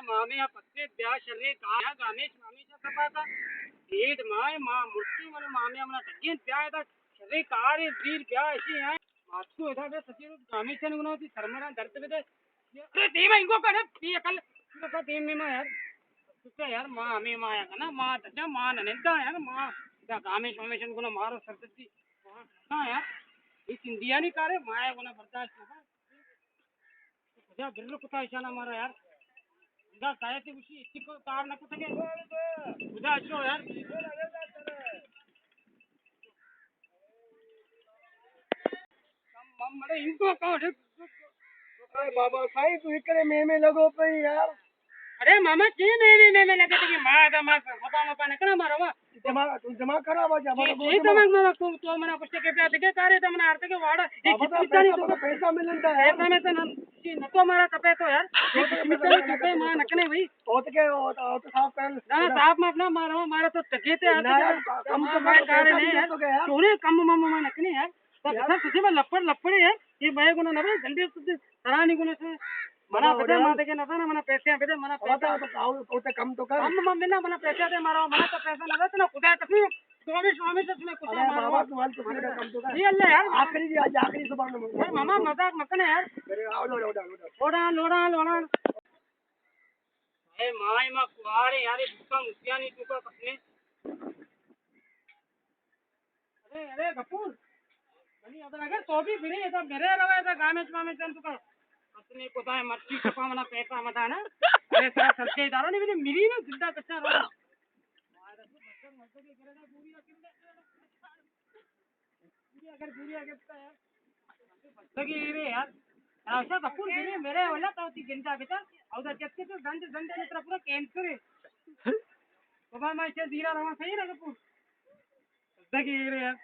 मामे या पत्ते ब्याह शर्रे कहा गामेश मामेशा सपाता हेड माय मा मूर्ति मन मामे मना तगेन ब्याह दा शर्रे कार वीर ब्याह ऐसी है मातु इधर बे सचिन गामेशन गुनोती शर्मरा दर्द बे अरे टीम इनको करे ये कल तो टीम में यार तो यार मामे माया का ना मां तजा मां ननेदा यार मां दा गामेश मामेशन गुना मारो सरदती हां यार इस इंडिया नहीं करे माया गुना बर्दाश्त ना जा बिल्लो कुत्ता इशाना मारा यार उदा सायती उसी इसी को कार न कुतगे उदा अच्छो यार कम मरे इनको कौन अरे बाबा साईं तू इकड़े में लगो पे यार अरे मामा जी में लगे थे कि मां दा मां पपा मपा ने कना मारो वा जमा करा बा जमा ये तो मामा तो मना कुछ के पे देखे तारे तो मना अर्थ के वाड़ा ये कितना पैसा मिलता है ऐसा में तो न तो मारा तपे तो यार कितना तपे मां नकने भाई होत के तो साफ कर ना साफ में अपना मारो मारा तो तके थे यार कम तो मैं कार नहीं यार तूने कम मामा नकने यार तो तुझे में लपड़ है ये मैं गुना ना भाई जल्दी तुझे सरानी गुना से मना बता माते के ना ना मना पैसे दे मना पैसा तो कम तो कर कम मम्मी ना मना पैसा दे मारो मना तो पैसा ना दे ना खुदा तकलीफ स्वामी से तुम्हें कुछ मारो बाबा तुम्हारे तो कम तो कर ये अल्लाह यार आखिरी जी आज आखिरी सुबह में यार मामा मजाक मत ना यार अरे आओ लोड़ा ए माई मा कुआरे यार ये भूखा मुसिया नहीं तू का कसने अरे गपूर बनी अब अगर तो भी फिरे ये तो मेरे रवा ऐसा गामेश मामे चंद का अपने को दाए मच्छी चपा मना पैसा मता ना अरे सारा सबसे दारो नहीं मेरी मिली ना जिंदा कच्चा रहा मारा तो बच्चा मत के करेगा पूरी अगर यार लगी रे यार ऐसा कपूर फिरे मेरे वाला तो जिंदा बेटा और जब तो दंड ने तरफ पूरा कैंसर है तो मैं इसे धीरा रहा सही ना कपूर लगी रे यार